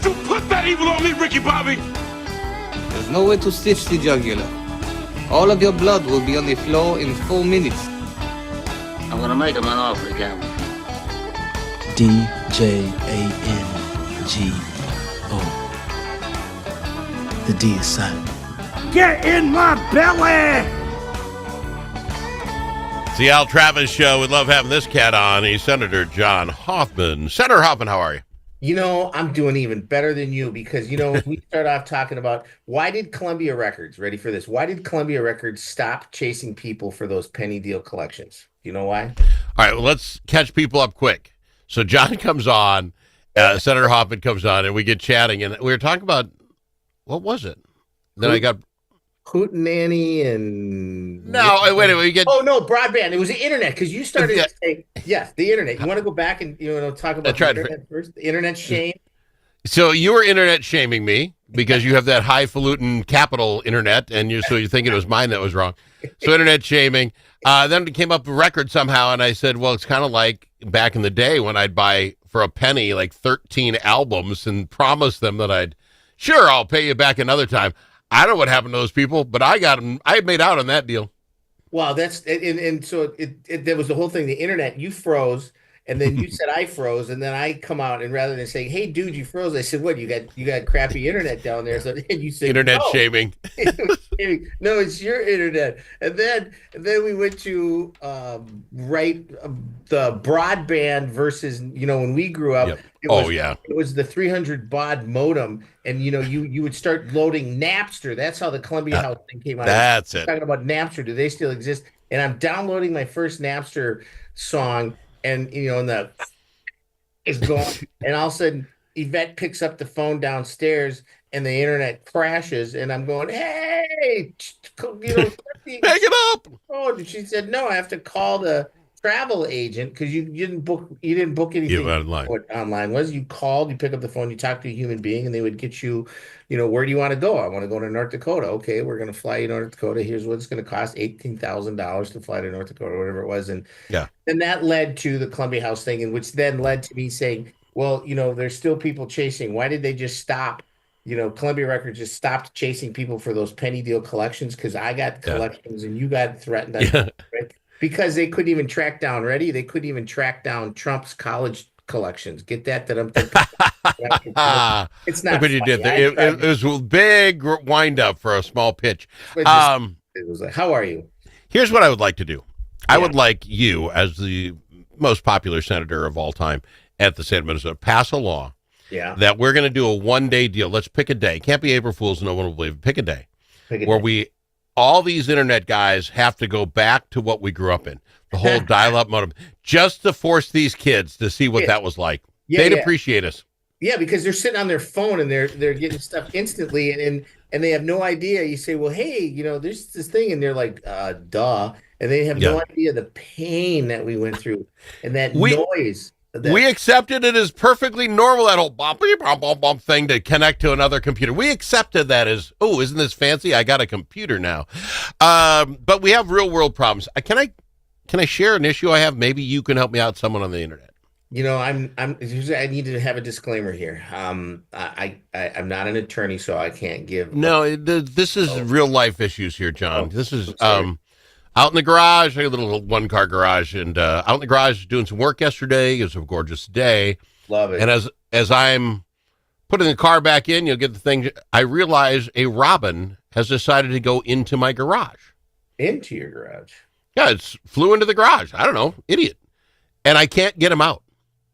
you put that evil on me, Ricky Bobby? There's no way to stitch the jugular. All of your blood will be on the floor in 4 minutes. I'm gonna make him an offer again. D-J-A-N-G-O. The D is silent. Get in my belly! It's the Al Travis Show. We love having this cat on. He's Senator John Hoffman. Senator Hoffman, how are you? You know, I'm doing even better than you because, you know, we start off talking about why did Columbia Records, ready for this, why did Columbia Records stop chasing people for those penny deal collections? You know why? All right, well, let's catch people up quick. So John comes on, Senator Hoffman comes on, and we get chatting, and we were talking about, what was it? Then I got... Hootenanny and... No, wait a minute. We get... Oh, no, broadband. It was the internet because you started to say, yes, the internet. You want to go back and talk about the internet first? The internet shame? So you were internet shaming me because you have that highfalutin capital internet, and so you're thinking it was mine that was wrong. So internet shaming. Then it came up with record somehow, and I said, well, it's kind of like back in the day when I'd buy for a penny like 13 albums and promise them that I'll pay you back another time. I don't know what happened to those people, but I got them. I made out on that deal. Well, that's and so there was the whole thing. The internet, you froze, and then you said I froze, and then I come out and rather than saying, "Hey, dude, you froze," I said, "What? You got crappy internet down there?" So and you said, "Internet no. shaming." No, it's your internet. And then we went to the broadband versus when we grew up. Yep. It was the 300 baud modem, and you would start loading Napster. That's how the Columbia House thing came out. That's it. Talking about Napster, do they still exist? And I'm downloading my first Napster song, and and the is going, and all of a sudden Yvette picks up the phone downstairs, and the internet crashes, and I'm going, hey, pick it up. Oh, she said no, I have to call the travel agent because you didn't book anything online. What online was. You called, you pick up the phone, you talk to a human being, and they would get you, where do you want to go? I want to go to North Dakota. Okay, we're going to fly you to North Dakota. Here's what it's going to cost, $18,000 to fly to North Dakota, whatever it was. And that led to the Columbia House thing, and which then led to me saying, well, there's still people chasing. Why did they just stop? Columbia Records just stopped chasing people for those penny deal collections because I got collections and you got threatened. Right? Because they couldn't even track down, they couldn't even track down Trump's college collections. Get that I'm thinking. It's not what you did there. It was a big wind up for a small pitch. It was like, how are you? Here's what I would like to do. I would like you, as the most popular senator of all time at the state of Minnesota, pass a law that we're going to do a one-day deal. Let's pick a day. Can't be April Fool's. No one will believe it. Pick a day where all these internet guys have to go back to what we grew up in, the whole dial-up modem, just to force these kids to see what that was like. They'd appreciate us. Yeah, because they're sitting on their phone and they're getting stuff instantly, and they have no idea. You say, well, hey, there's this thing, and they're like, duh, and they have no idea the pain that we went through and that noise. We accepted it as perfectly normal, that whole bump thing to connect to another computer. We accepted that as, oh, isn't this fancy? I got a computer now. But we have real world problems. Can I share an issue I have? Maybe you can help me out, someone on the internet. I need to have a disclaimer here. I'm not an attorney, so I can't give. No, this is real life issues here, John. This is out in the garage. I got a little one-car garage, and out in the garage doing some work yesterday. It was a gorgeous day. Love it. And as I'm putting the car back in, you'll get the thing. I realize a robin has decided to go into my garage. Into your garage? Yeah, it's flew into the garage. I don't know, idiot. And I can't get him out.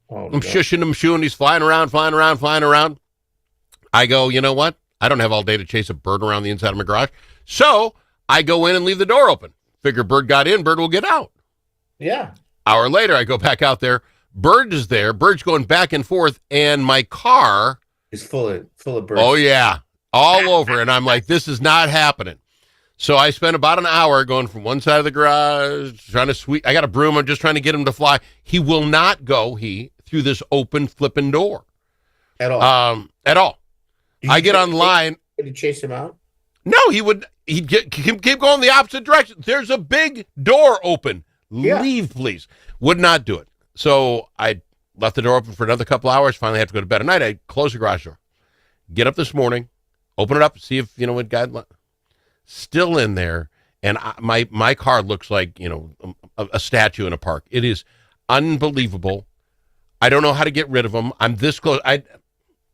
Oh, I'm shushing him, shooing. He's flying around. I go, you know what? I don't have all day to chase a bird around the inside of my garage. So I go in and leave the door open. Figure bird got in, bird will get out. Yeah. Hour later, I go back out there. Bird is there. Bird's going back and forth, and my car is full of birds. Oh, yeah. All over. And I'm like, this is not happening. So I spent about an hour going from one side of the garage, trying to sweep. I got a broom. I'm just trying to get him to fly. He will not go, through this open flipping door. At all? At all. I get online. Did you chase him out? No, he'd keep going the opposite direction. There's a big door open. Yeah. Leave, please. Would not do it. So I left the door open for another couple hours. Finally had to go to bed at night. I closed the garage door. get up this morning, open it up, see if, what God, still in there. And my car looks like, a statue in a park. It is unbelievable. I don't know how to get rid of them. I'm this close. I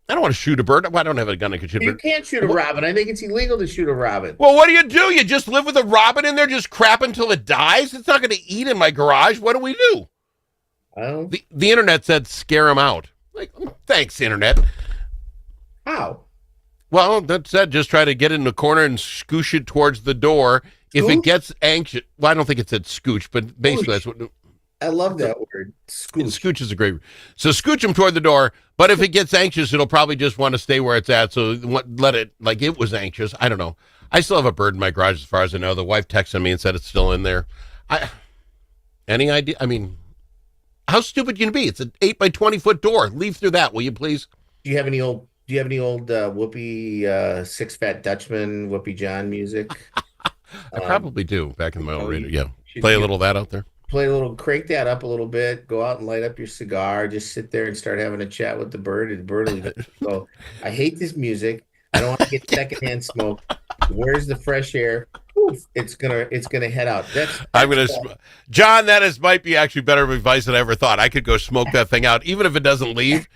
don't want to shoot a bird. I don't have a gun I can shoot a bird. You can't shoot a robin. I think it's illegal to shoot a robin. Well, what do? You just live with a robin in there, just crap until it dies? It's not going to eat in my garage. What do we do? The internet said scare them out. Like, thanks, internet. How? Well, that said, just try to get in the corner and scooch it towards the door. If it gets anxious, well, I don't think it said scooch, but basically that's what. I love that word. Scooch. Scooch is a great word. So scooch them toward the door, but if it gets anxious, it'll probably just want to stay where it's at. So let it, like it was anxious. I don't know. I still have a bird in my garage as far as I know. The wife texted me and said it's still in there. Any idea? I mean, how stupid can you be? It's an 8 by 20 foot door. Leave through that, will you please? Do you have any old Whoopi Six Fat Dutchman, Whoopi John music? I probably do back in my old radio. Yeah. Play a little of that out there. Crank that up a little bit, go out and light up your cigar, just sit there and start having a chat with the bird, and the bird will go, I hate this music. I don't want to get secondhand smoke. Where's the fresh air? Oof, it's gonna head out. John, might be actually better advice than I ever thought. I could go smoke that thing out. Even if it doesn't leave,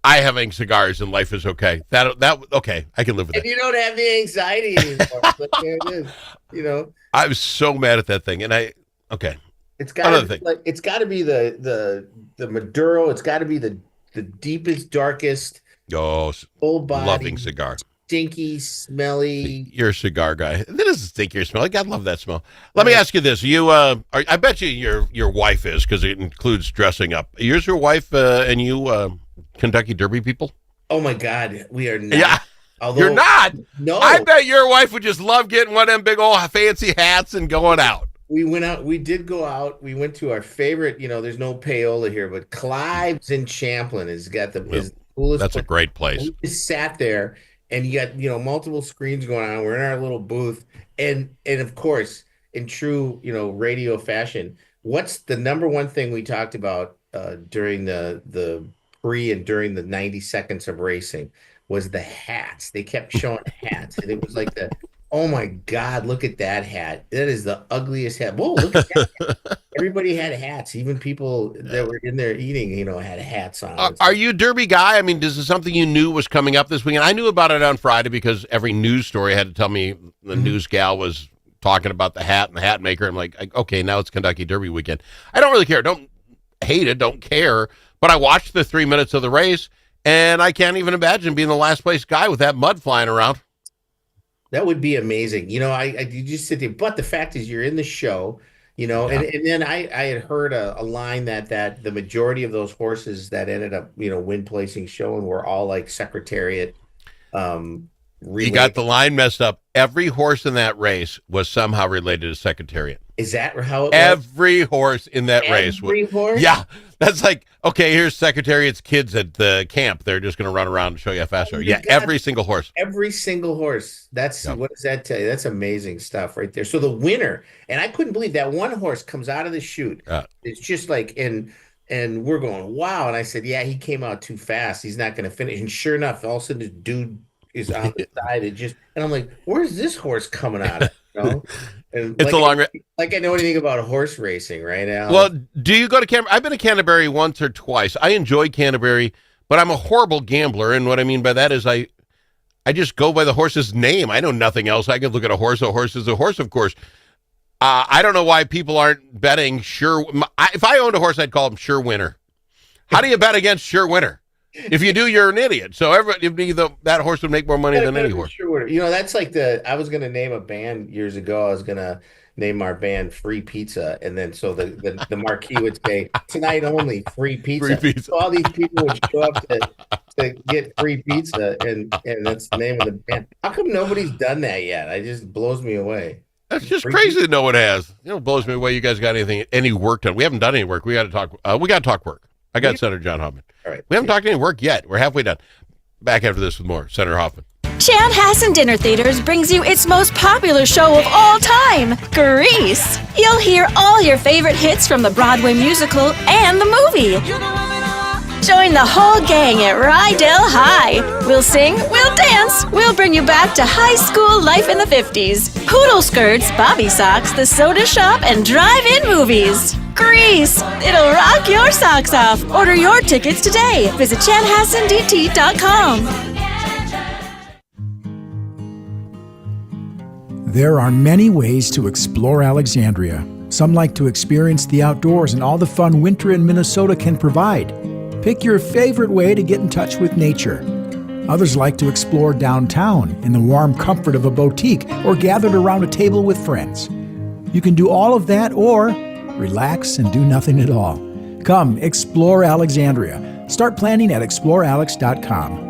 I have cigars and life is okay. Okay, I can live with that. And you don't have the anxiety anymore. But there it is. I was so mad at that thing, and okay. It's got to be the Maduro. It's got to be the deepest, darkest, full body, loving cigar. Stinky, smelly. You're a cigar guy. That doesn't stink or smell. God, love that smell. Let me ask you this: I bet you your wife is, because it includes dressing up. Yours, your wife, and you, Kentucky Derby people. Oh my God, we are not. Yeah. You're not. No. I bet your wife would just love getting one of them big old fancy hats and going out. We went out. We did go out. We went to our favorite. There's no payola here, but Clive's in Champlin has got is the coolest. That's a great place. We just sat there, and you got multiple screens going on. We're in our little booth, and of course, in true radio fashion, what's the number one thing we talked about during the pre and during the 90 seconds of racing was the hats. They kept showing hats, and it was like oh my God, look at that hat. That is the ugliest hat. Whoa, look at that. Everybody had hats. Even people that were in there eating, had hats on. Are you a Derby guy? I mean, is this something you knew was coming up this weekend? I knew about it on Friday because every news story had to tell me the news gal was talking about the hat and the hat maker. I'm like, okay, now it's Kentucky Derby weekend. I don't really care. Don't hate it. Don't care. But I watched the 3 minutes of the race, and I can't even imagine being the last place guy with that mud flying around. That would be amazing. You just sit there. But the fact is, you're in the show, and then I had heard a line that the majority of those horses that ended up, win placing showing were all like Secretariat. You got the line messed up. Every horse in that race was somehow related to Secretariat. Is that how it was? Every horse in that race. Every horse? Yeah. That's like, okay, here's Secretariat's kids at the camp. They're just going to run around and show you how fast they are. Yeah, every single horse. Every single horse. What does that tell you? That's amazing stuff right there. So the winner, and I couldn't believe that one horse comes out of the chute. It's just like, and we're going, wow. And I said, yeah, he came out too fast. He's not going to finish. And sure enough, all of a sudden this dude is on the side. And I'm like, where's this horse coming out of? And it's a long race. Like I know anything about horse racing, right, Al? Well, do you go to Canterbury? I've been to Canterbury once or twice. I enjoy Canterbury, but I'm a horrible gambler, and what I mean by that is I just go by the horse's name. I know nothing else. I can look at a horse. A horse is a horse, of course. I don't know why people aren't betting sure. If I owned a horse, I'd call him Sure Winner. How do you bet against Sure Winner? If you do, you're an idiot. So that horse would make more money than any horse. Sure. That's like I was going to name a band years ago. I was going to name our band Free Pizza. And then so the marquee would say, tonight only, free pizza. Free pizza. So all these people would show up to get free pizza. And that's the name of the band. How come nobody's done that yet? It just blows me away. That's just crazy that no one has. It blows me away. You guys got any work done? We haven't done any work. We got to talk. We got to talk work. I got Senator John Hoffman. All right. We haven't talked any work yet. We're halfway done. Back after this with more Senator Hoffman. Chanhassen Dinner Theaters brings you its most popular show of all time, Grease. You'll hear all your favorite hits from the Broadway musical and the movie. Join the whole gang at Rydell High. We'll sing, we'll dance, we'll bring you back to high school life in the 50s. Poodle skirts, bobby socks, the soda shop, and drive-in movies. Grease! It'll rock your socks off. Order your tickets today. Visit chanhassendt.com. There are many ways to explore Alexandria. Some like to experience the outdoors and all the fun winter in Minnesota can provide. Pick your favorite way to get in touch with nature. Others like to explore downtown in the warm comfort of a boutique or gathered around a table with friends. You can do all of that or relax and do nothing at all. Come explore Alexandria. Start planning at explorealex.com.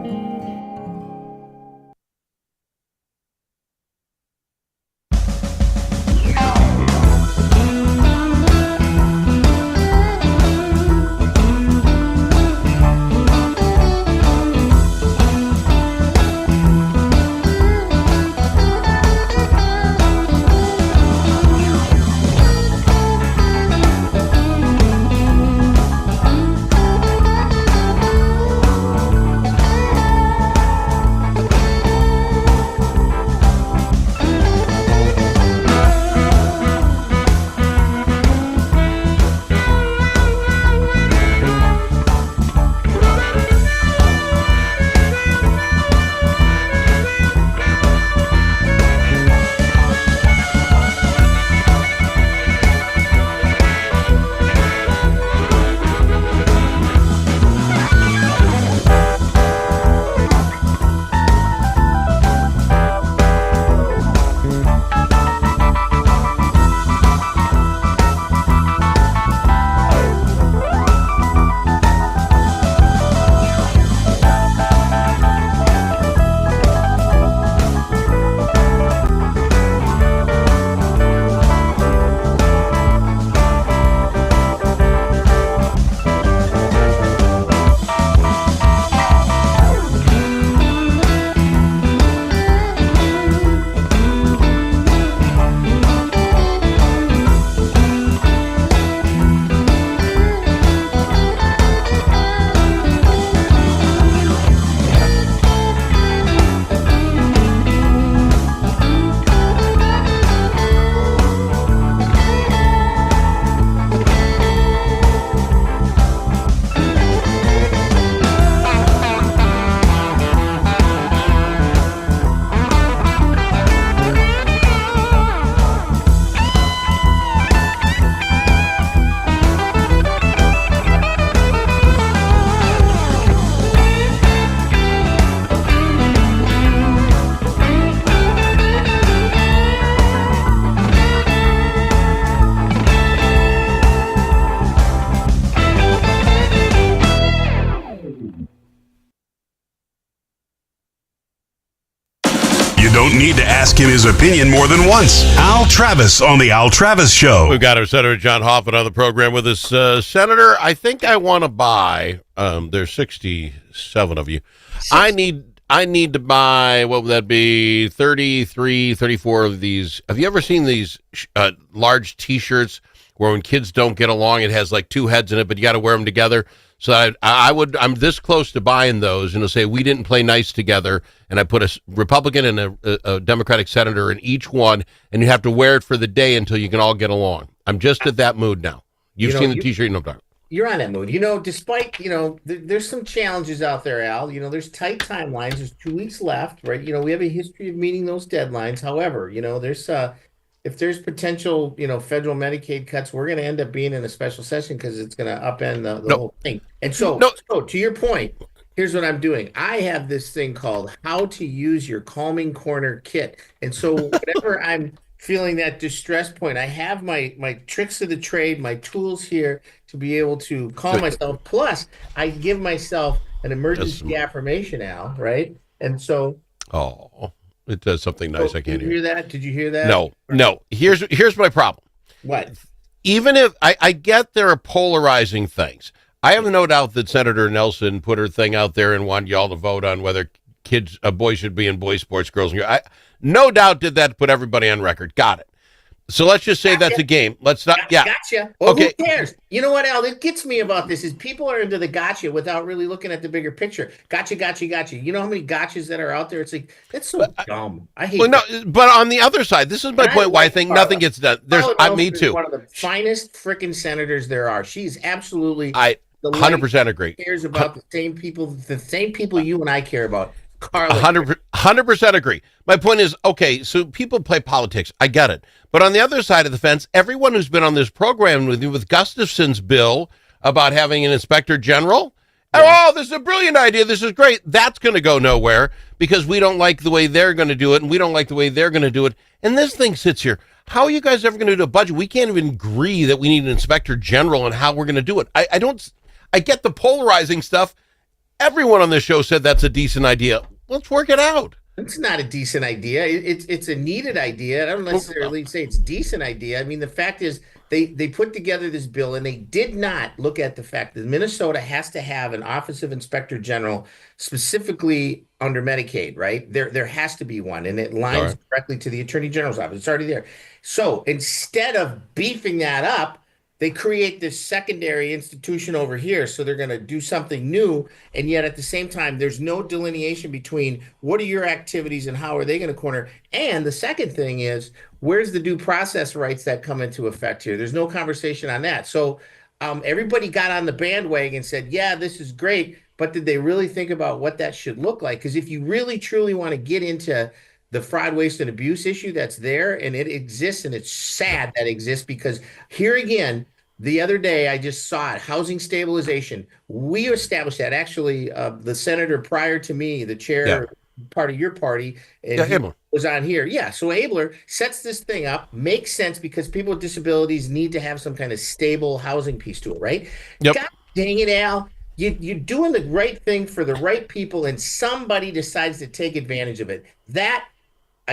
Don't need to ask him his opinion more than once. Al Travis on the Al Travis Show. We've got our Senator John Hoffman on the program with us. Senator, I think I want to buy, there's 67 of you. I need to buy, what would that be, 33, 34 of these. Have you ever seen these large T-shirts where when kids don't get along, it has like two heads in it, but you got to wear them together? So I'm this close to buying those, and it'll say, we didn't play nice together, and I put a Republican and a Democratic senator in each one, and you have to wear it for the day until you can all get along. I'm just at that mood now. You've seen the T-shirt, you know what I'm talking about. You're on that mood. Despite, there's some challenges out there, Al. There's tight timelines. There's 2 weeks left, right? We have a history of meeting those deadlines. However, there's if there's potential, federal Medicaid cuts, we're going to end up being in a special session because it's going to upend the whole thing. And so to your point, here's what I'm doing. I have this thing called How to Use Your Calming Corner Kit. And so whenever I'm feeling that distress point, I have my tricks of the trade, my tools here to be able to calm myself. Plus, I give myself an emergency affirmation, Al, right? And so... Oh, it does something nice. I can't hear that. Did you hear that? No. Here's my problem. What? Even if I get there are polarizing things. I have no doubt that Senator Nelson put her thing out there and wanted y'all to vote on whether boys should be in boys sports, girls. No doubt did that to put everybody on record. Got it. So let's just say that's a game. Let's not. Yeah. Gotcha. Well, Okay. who cares? You know what, Al? It gets me about this is people are into the gotcha without really looking at the bigger picture. Gotcha. You know how many gotchas that are out there? It's like, that's so dumb. I hate that. But on the other side, this is my point why I think nothing gets done. Me too. One of the finest freaking senators there are. She's absolutely. I 100% agree. Cares about the same people you and I care about. Carla. 100% agree. My point is, okay, so people play politics. I get it. But on the other side of the fence, everyone who's been on this program with you, with Gustafson's bill about having an inspector general, oh, this is a brilliant idea. This is great. That's going to go nowhere because we don't like the way they're going to do it, and we don't like the way they're going to do it. And this thing sits here. How are you guys ever going to do a budget? We can't even agree that we need an inspector general and how we're going to do it. I get the polarizing stuff. Everyone on this show said that's a decent idea. Let's work it out. It's not a decent idea. It's a needed idea. I don't necessarily say it's a decent idea. I mean, the fact is they put together this bill and they did not look at the fact that Minnesota has to have an Office of Inspector General specifically under Medicaid, right? There has to be one, and it lines directly to the Attorney General's office. It's already there. So instead of beefing that up, they create this secondary institution over here. So they're going to do something new. And yet at the same time, there's no delineation between what are your activities and how are they going to corner. And the second thing is, where's the due process rights that come into effect here? There's no conversation on that. So everybody got on the bandwagon and said, yeah, this is great. But did they really think about what that should look like? Because if you really, truly want to get into the fraud, waste, and abuse issue that's there, and it exists, and it's sad that exists because here again, the other day I just saw it, housing stabilization. We established that. Actually, the senator prior to me, the chair, part of your party, and was on here. Yeah, so Abler sets this thing up, makes sense because people with disabilities need to have some kind of stable housing piece to it, right? Yep. God dang it, Al. You're doing the right thing for the right people, and somebody decides to take advantage of it. That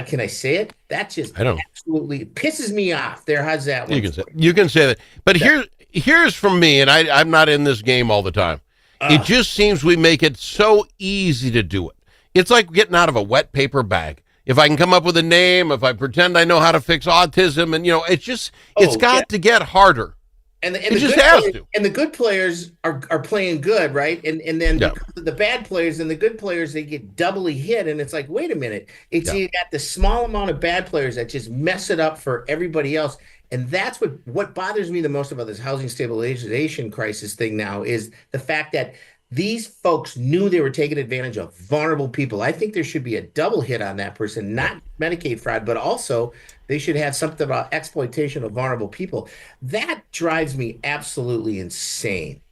can I say it? That just absolutely pisses me off. There, how's that one? You can say that. But here's from me, and I'm not in this game all the time. It just seems we make it so easy to do it. It's like getting out of a wet paper bag. If I can come up with a name, if I pretend I know how to fix autism, and it's got to get harder. And the good players are playing good, right? And then the bad players and the good players, they get doubly hit. And it's like, wait a minute. You got the small amount of bad players that just mess it up for everybody else. And that's what bothers me the most about this housing stabilization crisis thing now is the fact that these folks knew they were taking advantage of vulnerable people. I think there should be a double hit on that person, not Medicaid fraud, but also they should have something about exploitation of vulnerable people. That drives me absolutely insane.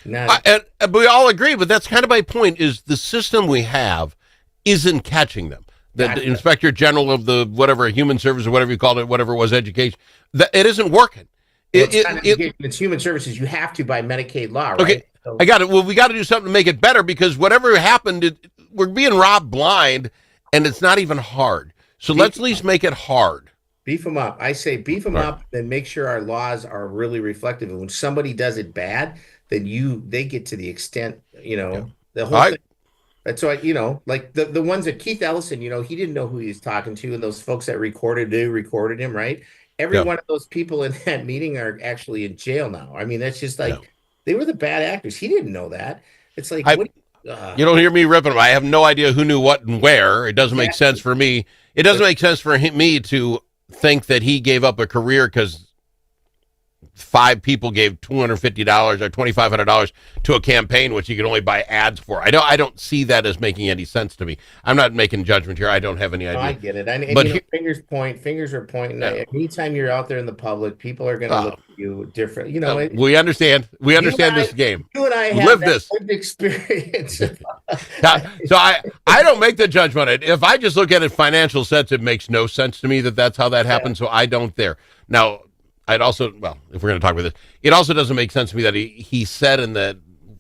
And we all agree, but that's kind of my point is the system we have isn't catching them. The inspector general of the whatever human service or whatever you called it, whatever it was, education, it isn't working. It's human services. You have to by Medicaid law, right? Okay, so. I got it. Well, we got to do something to make it better because whatever happened, we're being robbed blind, and it's not even hard. So let's at least make it hard. Beef them up. I say beef them up, and make sure our laws are really reflective. And when somebody does it bad, then they get to the extent, the whole thing. That's why, like the ones that Keith Ellison, he didn't know who he was talking to, and those folks that recorded him, right? Every one of those people in that meeting are actually in jail now. I mean, that's just like they were the bad actors. He didn't know that. It's like you don't hear me ripping them. I have no idea who knew what and where. It doesn't make sense for me. It doesn't make sense for me to think that he gave up a career because 5 people gave $250 or $2,500 to a campaign, which you can only buy ads for. I don't see that as making any sense to me. I'm not making judgment here. I don't have any idea. I get it. But fingers are pointing. Anytime you're out there in the public, people are going to look at you different. We understand. We understand this game. You and I have live this experience. So I don't make the judgment on it. If I just look at it financial sense, it makes no sense to me that's how that happened. So I don't there. Now, I'd also, if we're going to talk about this, it also doesn't make sense to me that he said in that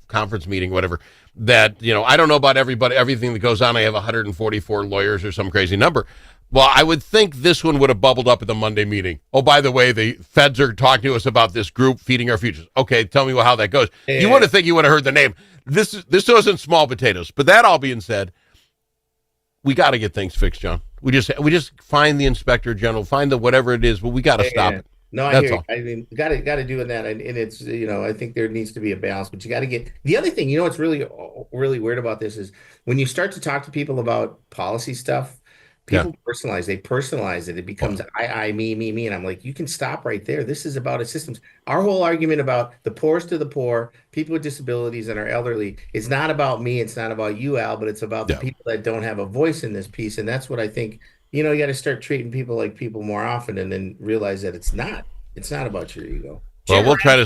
conference meeting, whatever, that, I don't know about everything that goes on. I have 144 lawyers or some crazy number. Well, I would think this one would have bubbled up at the Monday meeting. Oh, by the way, the feds are talking to us about this group feeding our futures. Okay, tell me how that goes. You wouldn't think you would have heard the name. This wasn't small potatoes. But that all being said, we got to get things fixed, John. We just find the inspector general, find the whatever it is, but we got to stop it. No, I That's hear all. you. I mean, got to do that, and it's I think there needs to be a balance, but you got to get the other thing. What's really weird about this is when you start to talk to people about policy stuff, people personalize. They personalize it. It becomes I, me, and I'm like, you can stop right there. This is about a systems. Our whole argument about the poorest of the poor, people with disabilities, and our elderly is not about me. It's not about you, Al, but it's about the people that don't have a voice in this piece, and that's what I think. You got to start treating people like people more often, and then realize that it's not about your ego. Well, we'll try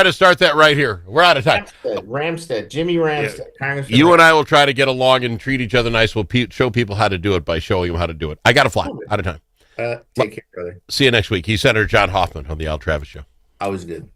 to start that right here. We're out of time. Jimmy Ramstad, Congressman. You and I will try to get along and treat each other nice. We'll show people how to do it by showing them how to do it. I got to fly. Out of time. Take care, brother. See you next week. He's Senator John Hoffman on the Al Travis Show. Always good.